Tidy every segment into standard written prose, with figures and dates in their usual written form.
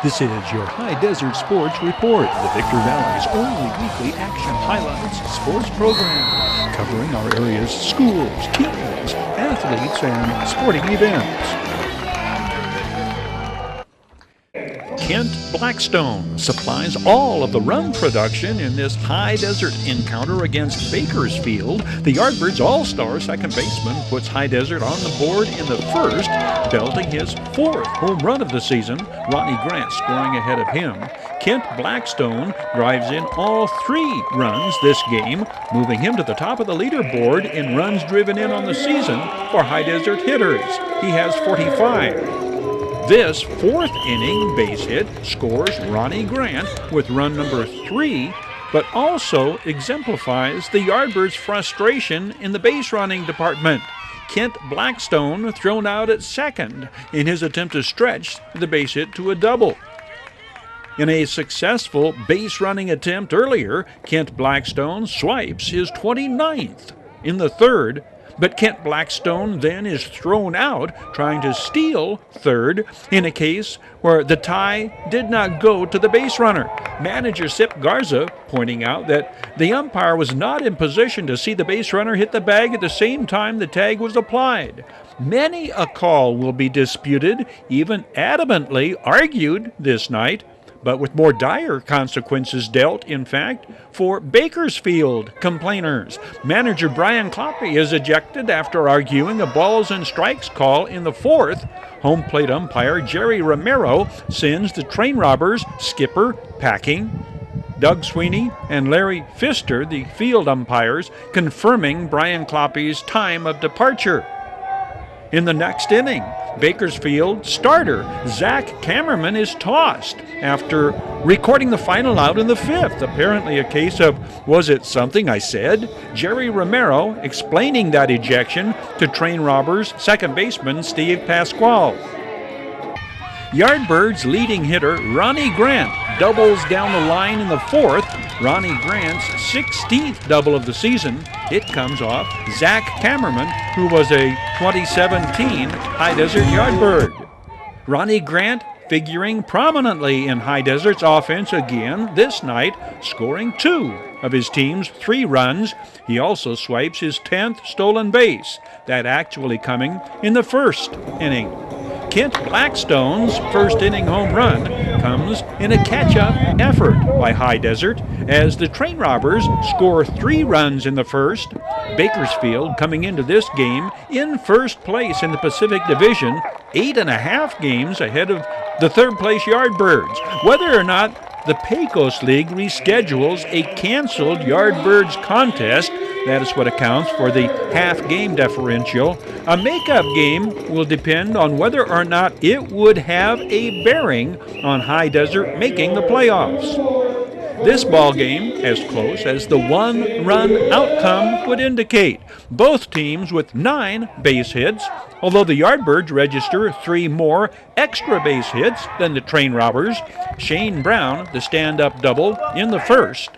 This is your High Desert Sports Report, the Victor Valley's only weekly action highlights sports program, covering our area's schools, teams, athletes, and sporting events. Kent Blackstone supplies all of the run production in this high desert encounter against Bakersfield. The Yardbirds all-star second baseman puts High Desert on the board in the first, belting his fourth home run of the season, Ronnie Grant scoring ahead of him. Kent Blackstone drives in all 3 runs this game, moving him to the top of the leaderboard in runs driven in on the season for High Desert hitters. He has 45. This 4th inning base hit scores Ronnie Grant with run number 3, but also exemplifies the Yardbirds' frustration in the base running department. Kent Blackstone thrown out at second in his attempt to stretch the base hit to a double. In a successful base running attempt earlier, Kent Blackstone swipes his 29th in the third, but Kent Blackstone then is thrown out trying to steal third in a case where the tie did not go to the base runner. Manager Sip Garza pointing out that the umpire was not in position to see the base runner hit the bag at the same time the tag was applied. Many a call will be disputed, even adamantly argued this night, but with more dire consequences dealt, in fact, for Bakersfield complainers. Manager Brian Cloppy is ejected after arguing a balls and strikes call in the 4th. Home plate umpire Jerry Romero sends the train robbers skipper packing. Doug Sweeney and Larry Pfister, the field umpires, confirming Brian Cloppy's time of departure. In the next inning, Bakersfield starter Zach Kammerman is tossed after recording the final out in the 5th. Apparently a case of, was it something I said? Jerry Romero explaining that ejection to train robbers second baseman Steve Pasquale. Yardbirds leading hitter Ronnie Grant doubles down the line in the 4th. Ronnie Grant's 16th double of the season. It comes off Zach Kammerman, who was a 2017 High Desert Yardbird. Ronnie Grant figuring prominently in High Desert's offense again this night, scoring 2 of his team's 3 runs. He also swipes his 10th stolen base, that actually coming in the 1st inning. Kent Blackstone's 1st inning home run comes in a catch-up effort by High Desert as the train robbers score 3 runs in the 1st. Bakersfield coming into this game in 1st place in the Pacific Division, 8.5 games ahead of the 3rd place Yardbirds. Whether or not the Pecos League reschedules a canceled Yardbirds contest, that is what accounts for the half-game differential. A makeup game will depend on whether or not it would have a bearing on High Desert making the playoffs. This ball game as close as the 1-run outcome would indicate. Both teams with 9 base hits, although the Yardbirds register 3 more extra base hits than the train robbers. Shane Brown, the stand-up double in the 1st.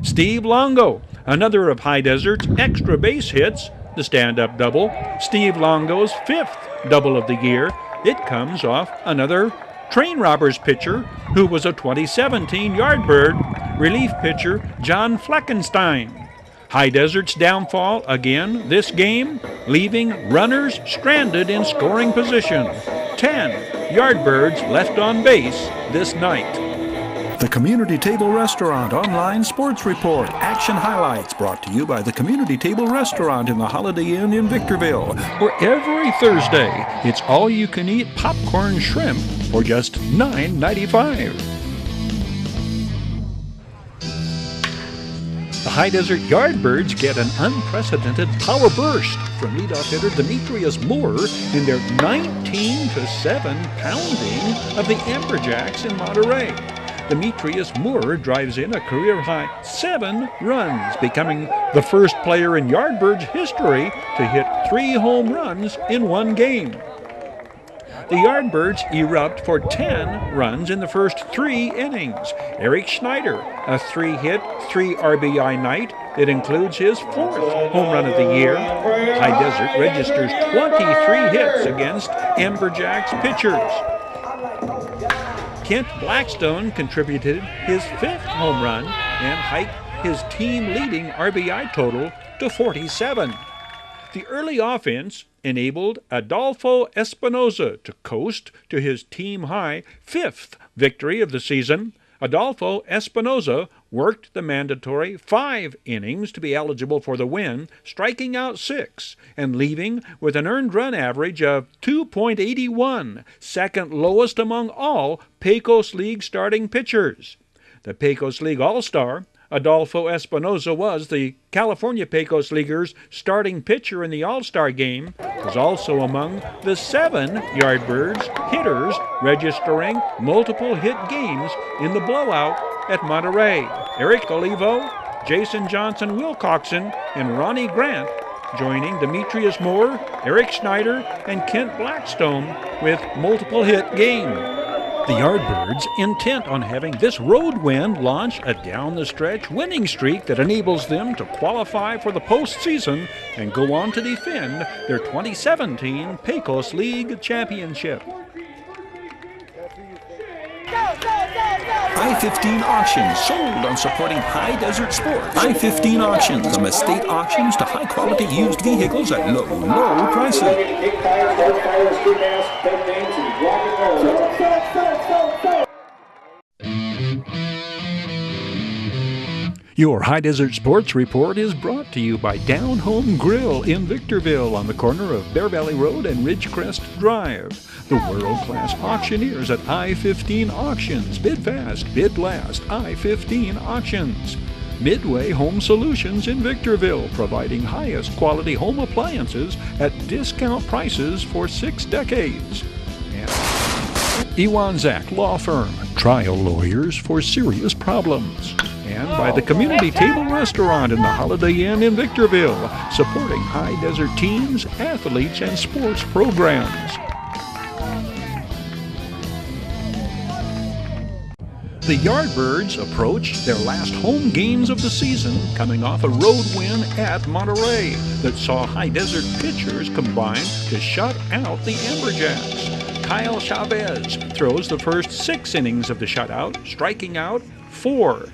Steve Longo, another of High Desert's extra base hits, the stand-up double. Steve Longo's 5th double of the year. It comes off another train robbers pitcher who was a 2017 Yardbird, relief pitcher John Fleckenstein. High Desert's downfall again this game, leaving runners stranded in scoring position. 10 Yardbirds left on base this night. The Community Table Restaurant Online Sports Report. Action highlights brought to you by the Community Table Restaurant in the Holiday Inn in Victorville. Where every Thursday, it's all-you-can-eat popcorn shrimp for just $9.95. The High Desert Yardbirds get an unprecedented power burst from leadoff hitter Demetrius Moore in their 19-7 pounding of the Amberjacks in Monterey. Demetrius Moore drives in a career-high 7 runs, becoming the first player in Yardbirds history to hit 3 home runs in one game. The Yardbirds erupt for 10 runs in the first 3 innings. Eric Schneider, a 3-hit, 3 RBI night that includes his 4th home run of the year. High Desert registers 23 hits against Amberjacks pitchers. Kent Blackstone contributed his 5th home run and hiked his team-leading RBI total to 47. The early offense enabled Adolfo Espinoza to coast to his team-high 5th victory of the season. Adolfo Espinoza worked the mandatory 5 innings to be eligible for the win, striking out 6 and leaving with an earned run average of 2.81, second lowest among all Pecos League starting pitchers. The Pecos League All-Star, Adolfo Espinoza, was the California Pecos Leaguers' starting pitcher in the All-Star game, was also among the 7 Yardbirds hitters registering multiple hit games in the blowout at Monterey. Eric Olivo, Jason Johnson Wilcoxon, and Ronnie Grant joining Demetrius Moore, Eric Schneider, and Kent Blackstone with multiple hit games. The Yardbirds, intent on having this road win launch a down-the-stretch winning streak that enables them to qualify for the postseason and go on to defend their 2017 Pecos League Championship. I-15 Auctions, sold on supporting High Desert Sports. I-15 Auctions, from estate auctions to high-quality used vehicles at low, low prices. Your High Desert Sports Report is brought to you by Down Home Grill in Victorville on the corner of Bear Valley Road and Ridgecrest Drive. The world-class auctioneers at I-15 Auctions. Bid fast, bid last. I-15 Auctions. Midway Home Solutions in Victorville, providing highest quality home appliances at discount prices for 6 decades. And Ewan Zach Law Firm, trial lawyers for serious problems. And by the Community Table Restaurant in the Holiday Inn in Victorville, supporting high desert teams, athletes, and sports programs. The Yardbirds approach their last home games of the season, coming off a road win at Monterey that saw high desert pitchers combine to shut out the Amberjacks. Kyle Chavez throws the first 6 innings of the shutout, striking out 4.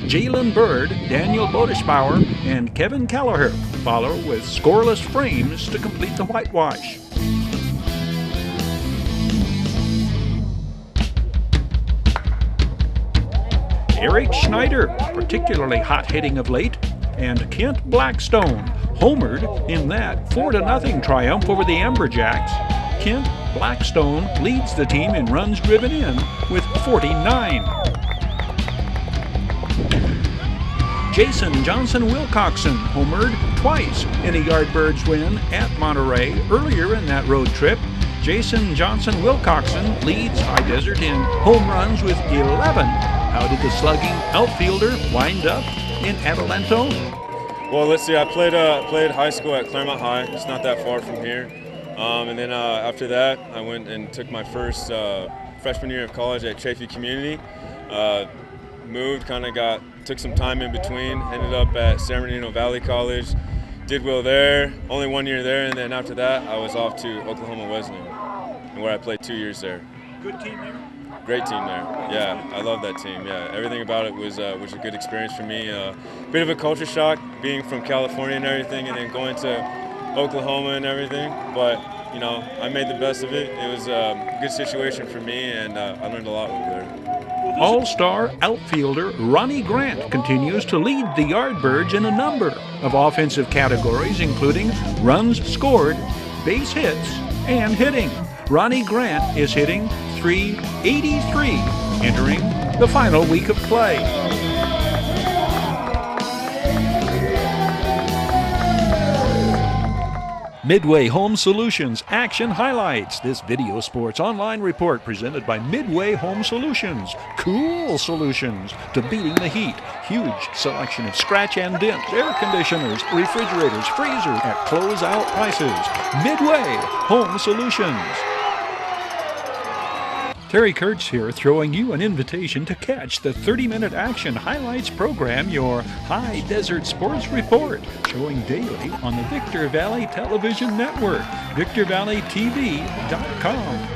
Jalen Bird, Daniel Bodeschbauer, and Kevin Kelleher follow with scoreless frames to complete the whitewash. Eric Schneider, particularly hot-hitting of late, and Kent Blackstone homered in that 4-0 triumph over the Amberjacks. Kent Blackstone leads the team in runs driven in with 49. Jason Johnson Wilcoxon homered twice in a Yardbirds win at Monterey earlier in that road trip. Jason Johnson Wilcoxon leads High Desert in home runs with 11. How did the slugging outfielder wind up in Adelanto? Well, let's see. I played high school at Claremont High. It's not that far from here. And then after that, I went and took my first freshman year of college at Chaffee Community. Moved, took some time in between, ended up at San Bernardino Valley College, did well there, only 1 year there, and then after that I was off to Oklahoma Wesleyan, where I played 2 years there. Good team there? Great team there, yeah, I love that team, yeah. Everything about it was a good experience for me. Bit of a culture shock being from California and everything, and then going to Oklahoma and everything, but you know, I made the best of it. It was a good situation for me, and I learned a lot over there. All-star outfielder Ronnie Grant continues to lead the Yardbirds in a number of offensive categories, including runs scored, base hits, and hitting. Ronnie Grant is hitting .383, entering the final week of play. Midway Home Solutions Action Highlights. This video sports online report presented by Midway Home Solutions. Cool solutions to beating the heat. Huge selection of scratch and dent air conditioners, refrigerators, freezers at closeout prices. Midway Home Solutions. Terry Kurtz here, throwing you an invitation to catch the 30-minute Action Highlights program, your High Desert Sports Report, showing daily on the Victor Valley Television Network, victorvalleytv.com.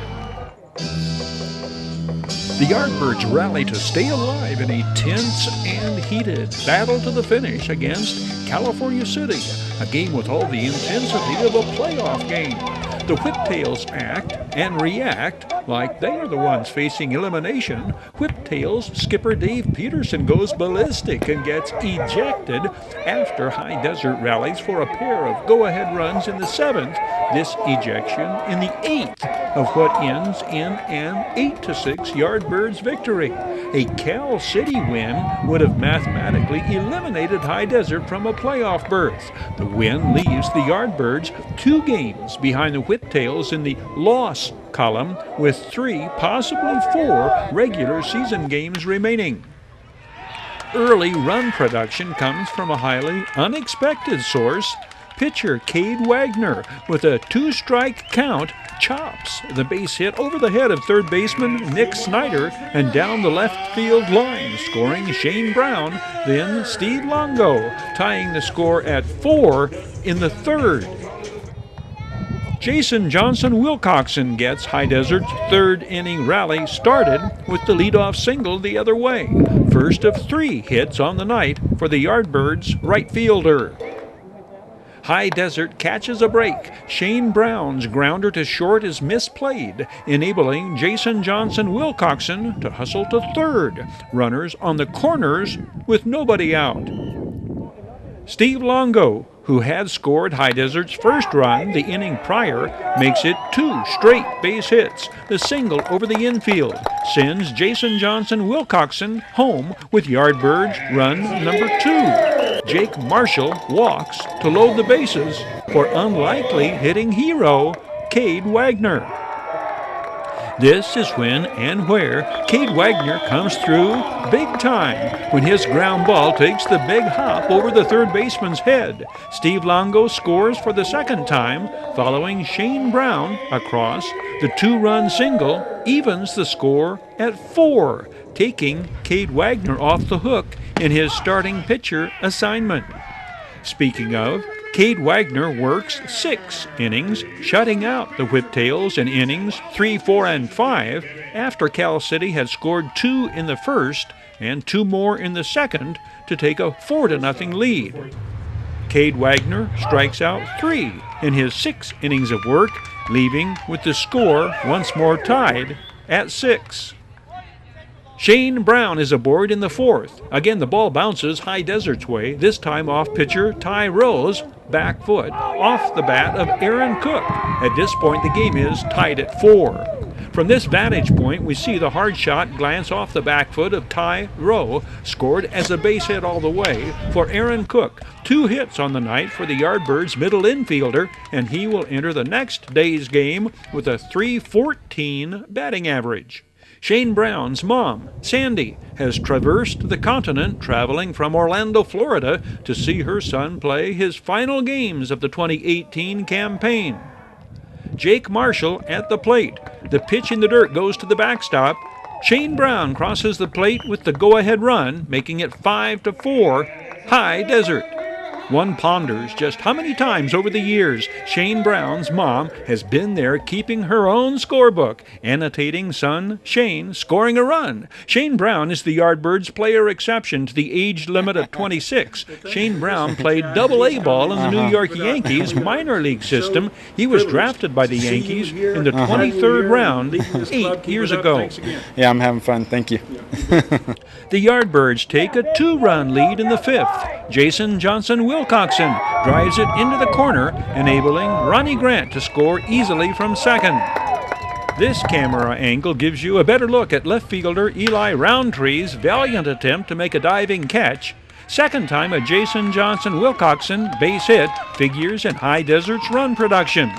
The Yardbirds rally to stay alive in a tense and heated battle to the finish against California City, a game with all the intensity of a playoff game. The Whiptails act and react like they are the ones facing elimination. Whiptails skipper Dave Peterson goes ballistic and gets ejected after High Desert rallies for a pair of go-ahead runs in the 7th, this ejection in the 8th of what ends in an 8-6 Yardbirds victory. A Cal City win would have mathematically eliminated High Desert from a playoff berth. The win leaves the Yardbirds 2 games behind the Whiptails in the loss column, with 3, possibly 4, regular season games remaining. Early run production comes from a highly unexpected source. Pitcher Cade Wagner, with a 2-strike count, chops the base hit over the head of third baseman Nick Snyder and down the left field line, scoring Shane Brown, then Steve Longo, tying the score at 4 in the 3rd. Jason Johnson Wilcoxon gets High Desert's 3rd inning rally started with the leadoff single the other way. First of 3 hits on the night for the Yardbirds right fielder. High Desert catches a break. Shane Brown's grounder to short is misplayed, enabling Jason Johnson Wilcoxon to hustle to 3rd. Runners on the corners with nobody out. Steve Longo, who had scored High Desert's first run the inning prior, makes it 2 straight base hits. The single over the infield sends Jason Johnson Wilcoxon home with Yardbirds run number 2. Jake Marshall walks to load the bases for unlikely hitting hero Cade Wagner. This is when and where Cade Wagner comes through big time when his ground ball takes the big hop over the third baseman's head. Steve Longo scores for the 2nd time, following Shane Brown across. The 2-run single evens the score at 4, taking Cade Wagner off the hook in his starting pitcher assignment. Speaking of, Cade Wagner works 6 innings, shutting out the Whiptails in innings 3, 4, and 5 after Cal City had scored 2 in the 1st and 2 more in the 2nd to take a 4-0 lead. Cade Wagner strikes out 3 in his 6 innings of work, leaving with the score once more tied at 6. Shane Brown is aboard in the 4th. Again, the ball bounces High Desert's way, this time off pitcher Ty Rowe's back foot, off the bat of Aaron Cook. At this point, the game is tied at 4. From this vantage point, we see the hard shot glance off the back foot of Ty Rowe, scored as a base hit all the way for Aaron Cook. 2 hits on the night for the Yardbirds middle infielder, and he will enter the next day's game with a .314 batting average. Shane Brown's mom, Sandy, has traversed the continent, traveling from Orlando, Florida, to see her son play his final games of the 2018 campaign. Jake Marshall at the plate. The pitch in the dirt goes to the backstop. Shane Brown crosses the plate with the go-ahead run, making it 5-4, High Desert. One ponders just how many times over the years Shane Brown's mom has been there keeping her own scorebook, annotating son Shane scoring a run. Shane Brown is the Yardbirds player exception to the age limit of 26. Shane Brown played Double-A ball in the New York Yankees minor league system. He was drafted by the Yankees in the 23rd round 8 years ago. Yeah, I'm having fun. Thank you. The Yardbirds take a 2-run lead in the 5th. Jason Johnson Wilcoxon drives it into the corner, enabling Ronnie Grant to score easily from 2nd. This camera angle gives you a better look at left fielder Eli Roundtree's valiant attempt to make a diving catch. 2nd time a Jason Johnson Wilcoxon base hit figures in High Desert's run production.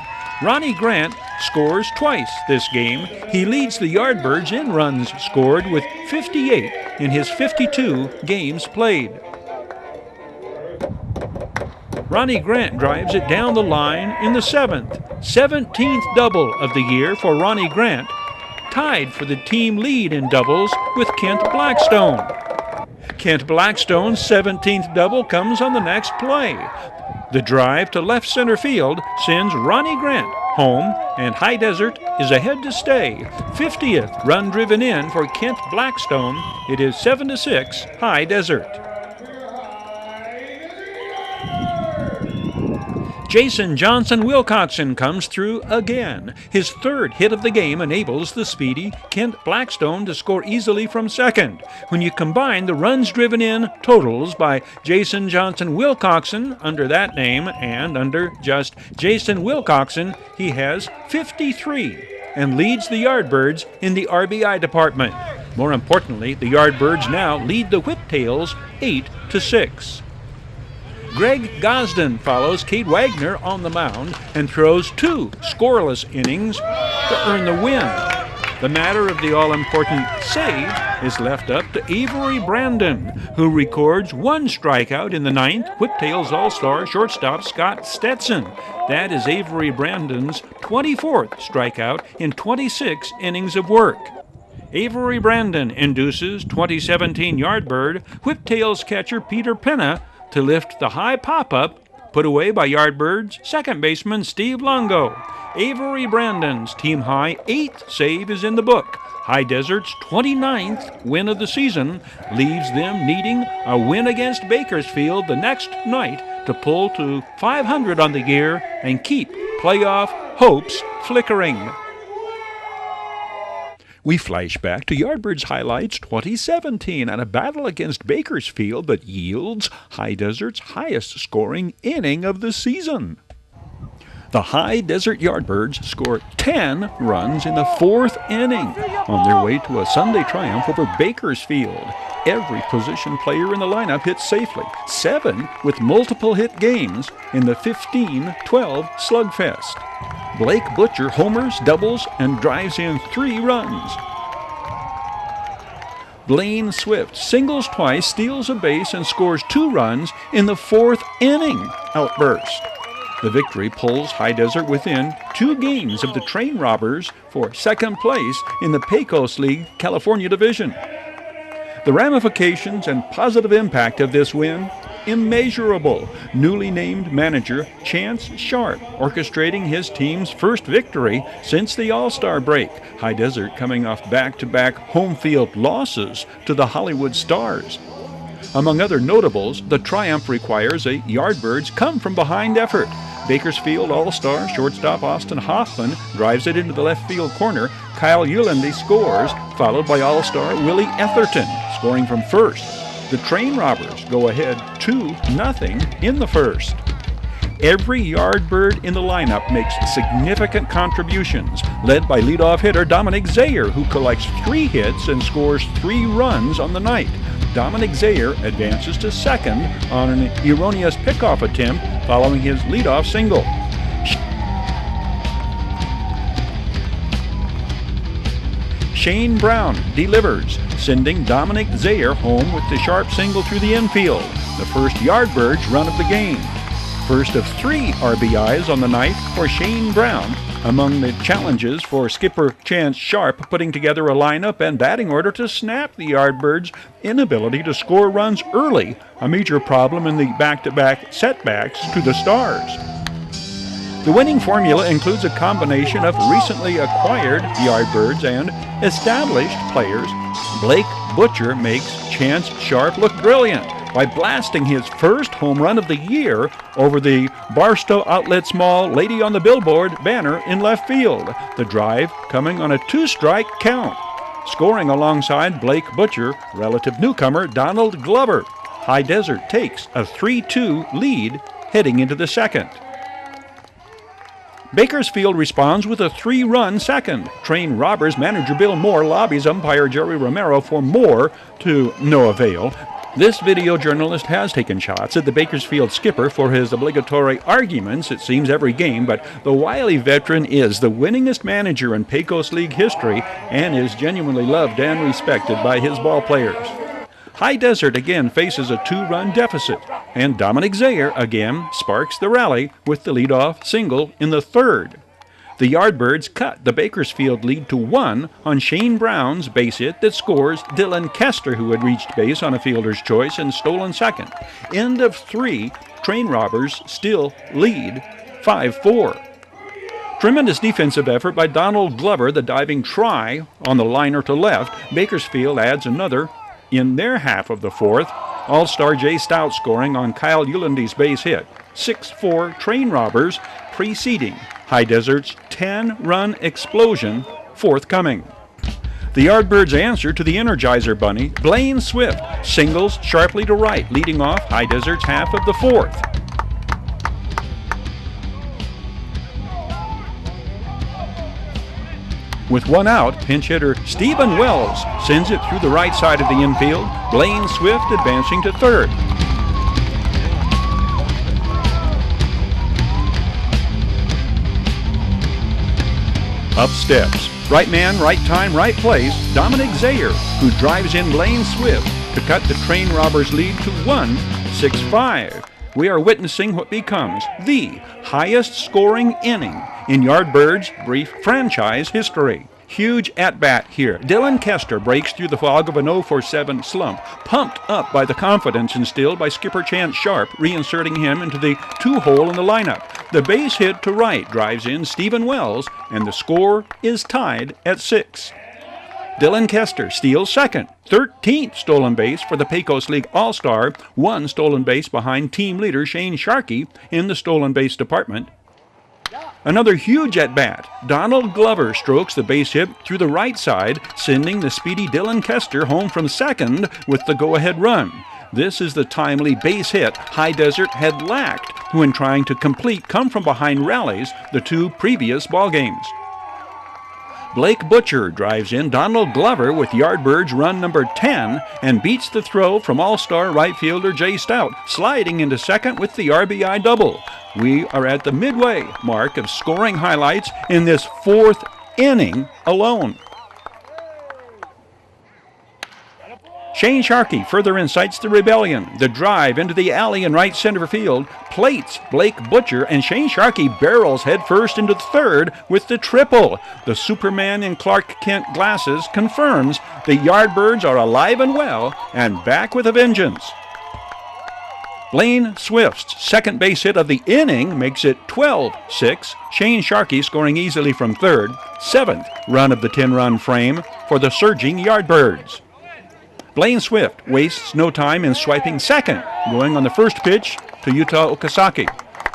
Ronnie Grant scores twice this game. He leads the Yardbirds in runs scored with 58 in his 52 games played. Ronnie Grant drives it down the line in the 7th. 17th double of the year for Ronnie Grant, tied for the team lead in doubles with Kent Blackstone. Kent Blackstone's 17th double comes on the next play. The drive to left center field sends Ronnie Grant home, and High Desert is ahead to stay. 50th run driven in for Kent Blackstone. It is 7-6 High Desert. Jason Johnson Wilcoxon comes through again. His third hit of the game enables the speedy Kent Blackstone to score easily from second. When you combine the runs driven in totals by Jason Johnson Wilcoxon under that name and under just Jason Wilcoxon, he has 53 and leads the Yardbirds in the RBI department. More importantly, the Yardbirds now lead the Whiptails 8-6. Greg Gosden follows Cade Wagner on the mound and throws 2 scoreless innings to earn the win. The matter of the all-important save is left up to Avery Brandon, who records 1 strikeout in the 9th. Whiptails All-Star shortstop Scott Stetson. That is Avery Brandon's 24th strikeout in 26 innings of work. Avery Brandon induces 2017 Yardbird Whiptails catcher Peter Penna to lift the high pop-up put away by Yardbirds second baseman Steve Longo. Avery Brandon's team-high 8th save is in the book. High Desert's 29th win of the season leaves them needing a win against Bakersfield the next night to pull to 500 on the year and keep playoff hopes flickering. We flash back to Yardbirds highlights 2017 and a battle against Bakersfield that yields High Desert's highest scoring inning of the season. The High Desert Yardbirds score 10 runs in the 4th inning on their way to a Sunday triumph over Bakersfield. Every position player in the lineup hits safely, 7 with multiple hit games in the 15-12 slugfest. Blake Butcher homers, doubles, and drives in 3 runs. Blaine Swift singles twice, steals a base, and scores 2 runs in the 4th inning outburst. The victory pulls High Desert within 2 games of the Train Robbers for second place in the Pecos League California Division. The ramifications and positive impact of this win, immeasurable. Newly named manager Chance Sharp orchestrating his team's first victory since the All-Star break. High Desert coming off back-to-back home field losses to the Hollywood Stars. Among other notables, the triumph requires a Yardbirds come-from-behind effort. Bakersfield All-Star shortstop Austin Hoffman drives it into the left field corner. Kyle Ulandy scores, followed by All-Star Willie Etherton scoring from first. The Train Robbers go ahead 2-0 in the first. Every Yardbird in the lineup makes significant contributions, led by leadoff hitter Dominic Zayer, who collects 3 hits and scores 3 runs on the night. Dominic Zayer advances to second on an erroneous pickoff attempt following his leadoff single. Shane Brown delivers, sending Dominic Zayer home with the sharp single through the infield, the first Yardbirds run of the game. First of 3 RBIs on the night for Shane Brown. Among the challenges for skipper Chance Sharp putting together a lineup and batting order to snap the Yardbirds' inability to score runs early, a major problem in the back-to-back setbacks to the Stars. The winning formula includes a combination of recently acquired Yardbirds and established players. Blake Butcher makes Chance Sharp look brilliant by blasting his first home run of the year over the Barstow Outlet Mall Lady on the Billboard banner in left field. The drive coming on a 2-strike count. Scoring alongside Blake Butcher, relative newcomer Donald Glover. High Desert takes a 3-2 lead heading into the second. Bakersfield responds with a 3-run second. Train Robbers manager Bill Moore lobbies umpire Jerry Romero for more to no avail. This video journalist has taken shots at the Bakersfield skipper for his obligatory arguments, it seems, every game, but the wily veteran is the winningest manager in Pecos League history and is genuinely loved and respected by his ball players. High Desert again faces a 2-run deficit, and Dominic Zayer again sparks the rally with the leadoff single in the third. The Yardbirds cut the Bakersfield lead to 1 on Shane Brown's base hit that scores Dylan Kester, who had reached base on a fielder's choice and stolen second. End of 3, Train Robbers still lead 5-4. Tremendous defensive effort by Donald Glover, the diving try on the liner to left. Bakersfield adds another in their half of the fourth. All-star Jay Stout scoring on Kyle Eulandy's base hit. 6-4 train robbers preceding High Desert's 10-run explosion forthcoming. The Yardbirds answer to the Energizer Bunny. Blaine Swift singles sharply to right, leading off High Desert's half of the fourth. With one out, pinch hitter Stephen Wells sends it through the right side of the infield. Blaine Swift advancing to third. Up steps. Right man, right time, right place. Dominic Zayer, who drives in Blaine Swift to cut the train robbers' lead to 1-6-5. We are witnessing what becomes the highest scoring inning in Yardbirds' brief franchise history. Huge at-bat here. Dylan Kester breaks through the fog of an 0-for-7 slump, pumped up by the confidence instilled by skipper Chance Sharp, reinserting him into the two-hole in the lineup. The base hit to right drives in Stephen Wells, and the score is tied at 6. Dylan Kester steals second, 13th stolen base for the Pecos League All-Star, one stolen base behind team leader Shane Sharkey in the stolen base department. Another huge at-bat. Donald Glover strokes the base hit through the right side, sending the speedy Dylan Kester home from second with the go-ahead run. This is the timely base hit High Desert had lacked when trying to complete come-from-behind rallies the two previous ballgames. Blake Butcher drives in Donald Glover with Yardbirds run number 10 and beats the throw from all-star right fielder Jay Stout, sliding into second with the RBI double. We are at the midway mark of scoring highlights in this fourth inning alone. Shane Sharkey further incites the rebellion. The drive into the alley in right center field plates Blake Butcher, and Shane Sharkey barrels headfirst into third with the triple. The Superman in Clark Kent glasses confirms the Yardbirds are alive and well and back with a vengeance. Blaine Swift's second base hit of the inning makes it 12-6. Shane Sharkey scoring easily from third. 7th run of the 10-run frame for the surging Yardbirds. Blaine Swift wastes no time in swiping second, going on the first pitch to Yuta Okazaki.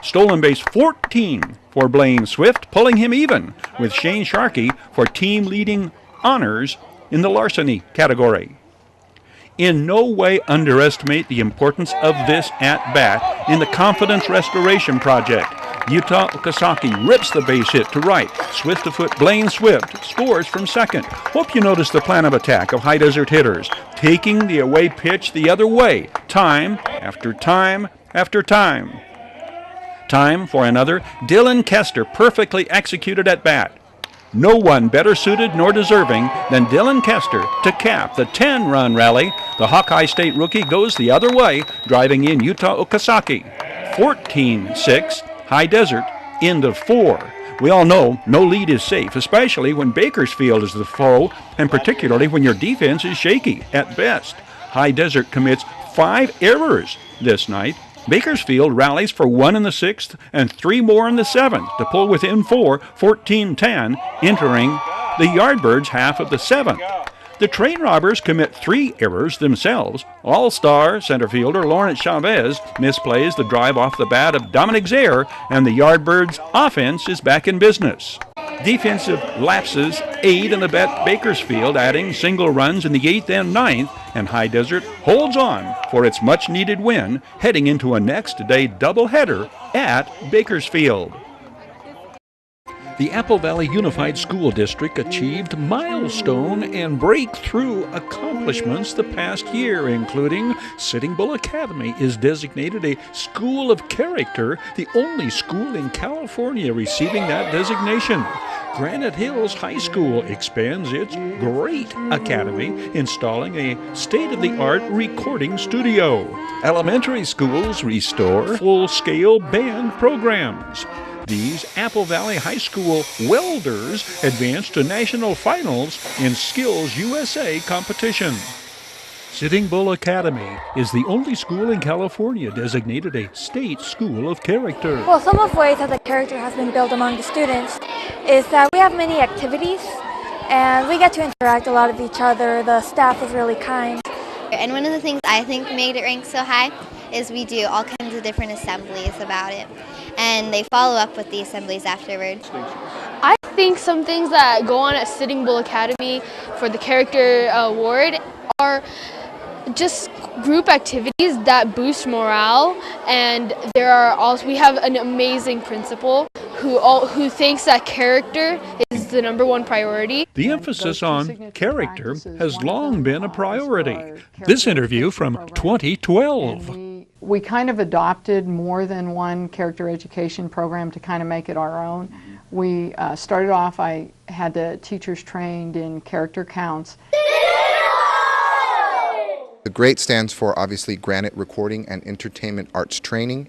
Stolen base 14 for Blaine Swift, pulling him even with Shane Sharkey for team-leading honors in the larceny category. In no way underestimate the importance of this at-bat in the confidence restoration project. Yuta Okazaki rips the base hit to right. Swift of foot Blaine Swift scores from second. Hope you notice the plan of attack of High Desert hitters, taking the away pitch the other way, time after time after time. Time for another Dylan Kester perfectly executed at bat. No one better suited nor deserving than Dylan Kester to cap the 10-run rally. The Hawkeye State rookie goes the other way, driving in Yuta Okazaki. 14-6. High Desert into 4. We all know no lead is safe, especially when Bakersfield is the foe, and particularly when your defense is shaky at best. High Desert commits 5 errors this night. Bakersfield rallies for 1 in the 6th and 3 more in the 7th to pull within 4, 14-10, entering the Yardbirds' half of the 7th. The train robbers commit 3 errors themselves. All-star center fielder Lawrence Chavez misplays the drive off the bat of Dominic Zayer, and the Yardbirds' offense is back in business. Defensive lapses aid in the Bakersfield, adding single runs in the 8th and 9th, and High Desert holds on for its much-needed win, heading into a next-day doubleheader at Bakersfield. The Apple Valley Unified School District achieved milestone and breakthrough accomplishments the past year, including Sitting Bull Academy is designated a School of Character, the only school in California receiving that designation. Granite Hills High School expands its Great Academy, installing a state-of-the-art recording studio. Elementary schools restore full-scale band programs. These Apple Valley High School welders advanced to national finals in Skills USA competition. Sitting Bull Academy is the only school in California designated a state school of character. Well, some of the ways that the character has been built among the students is that we have many activities and we get to interact a lot with each other. The staff is really kind. And one of the things I think made it rank so high is we do all kinds of different assemblies about it. And they follow up with the assemblies afterwards. I think some things that go on at Sitting Bull Academy for the Character Award are just group activities that boost morale, and we have an amazing principal who thinks that character is the #1 priority. The emphasis on character has long been a priority. This interview from 2012. We kind of adopted more than one character education program to kind of make it our own. We started off, I had the teachers trained in character counts. The GREAT stands for obviously Granite Recording and Entertainment Arts Training.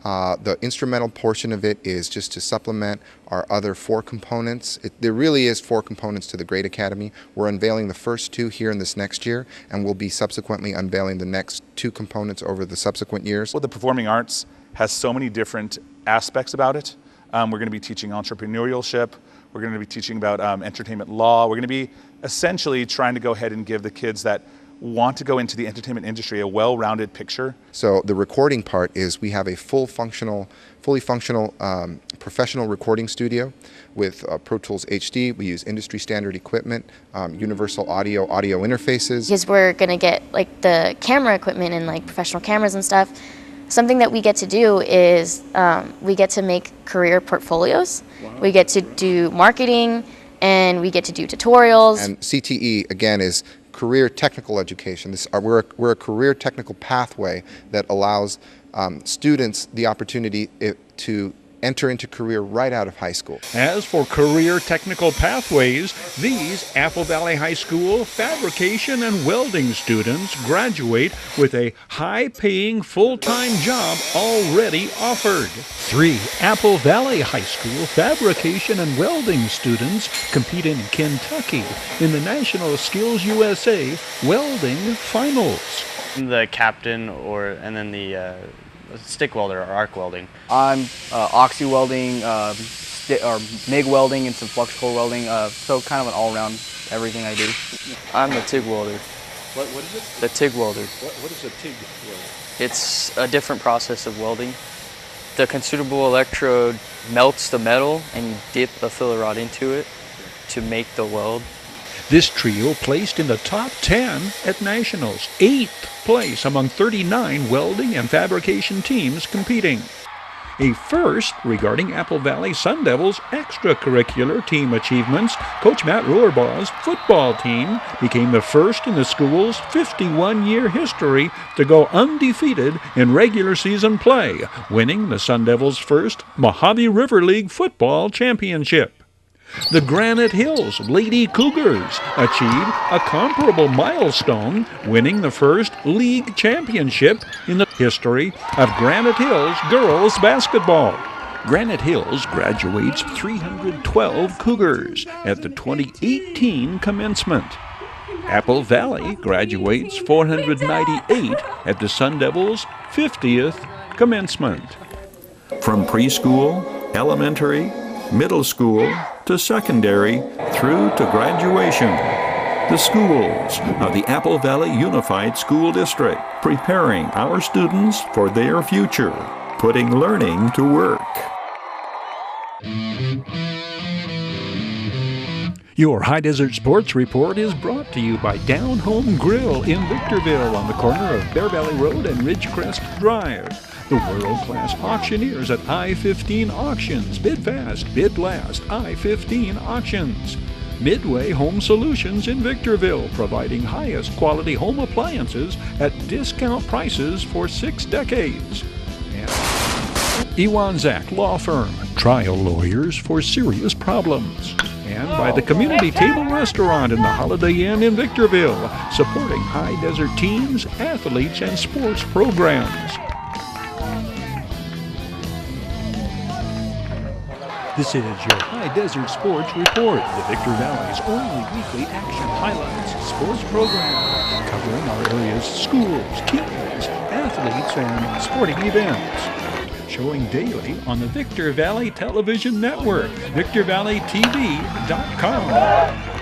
The instrumental portion of it is just to supplement our other 4 components. There really is 4 components to the GREAT Academy. We're unveiling the first 2 here in this next year, and we'll be subsequently unveiling the next 2 components over the subsequent years. Well, the performing arts has so many different aspects about it. We're going to be teaching entrepreneurship. We're going to be teaching about entertainment law. We're going to be essentially trying to go ahead and give the kids that want to go into the entertainment industry a well-rounded picture. So the recording part is we have a fully functional professional recording studio with Pro Tools HD. We use industry standard equipment, universal audio interfaces. Because we're going to get like the camera equipment and like professional cameras and stuff. Something that we get to do is we get to make career portfolios. Wow. We get to do marketing, and we get to do tutorials. And CTE, again, is career technical education. We're a career technical pathway that allows students the opportunity to enter into career right out of high school. As for career technical pathways, these Apple Valley High School fabrication and welding students graduate with a high-paying full-time job already offered. 3 Apple Valley High School fabrication and welding students compete in Kentucky in the National Skills USA Welding Finals. The captain and then the stick welder or arc welding. I'm oxy welding, or MIG welding, and some flux core welding, so kind of an all-around everything I do. I'm the TIG welder. What is it? The TIG welder. What is a TIG welder? It's a different process of welding. The consumable electrode melts the metal, and you dip a filler rod into it to make the weld. This trio placed in the top 10 at Nationals, 8th place among 39 welding and fabrication teams competing. A first regarding Apple Valley Sun Devils' extracurricular team achievements, Coach Matt Rohrbaugh's football team became the first in the school's 51-year history to go undefeated in regular season play, winning the Sun Devils' first Mojave River League football championship. The Granite Hills Lady Cougars achieved a comparable milestone, winning the first league championship in the history of Granite Hills girls basketball. Granite Hills graduates 312 Cougars at the 2018 commencement. Apple Valley graduates 498 at the Sun Devils' 50th commencement. From preschool, elementary, middle school, to secondary, through to graduation. The schools of the Apple Valley Unified School District, preparing our students for their future, putting learning to work. Your High Desert Sports Report is brought to you by Down Home Grill in Victorville on the corner of Bear Valley Road and Ridgecrest Drive. The world-class auctioneers at I-15 Auctions. Bid fast, bid last. I-15 Auctions. Midway Home Solutions in Victorville, providing highest quality home appliances at discount prices for 6 decades. And Iwanzak Law Firm, trial lawyers for serious problems. And by the Community Table Restaurant in the Holiday Inn in Victorville, supporting high desert teams, athletes, and sports programs. This is your High Desert Sports Report, the Victor Valley's only weekly action highlights sports program covering our area's schools, teams, athletes, and sporting events. Showing daily on the Victor Valley Television Network, victorvalleytv.com.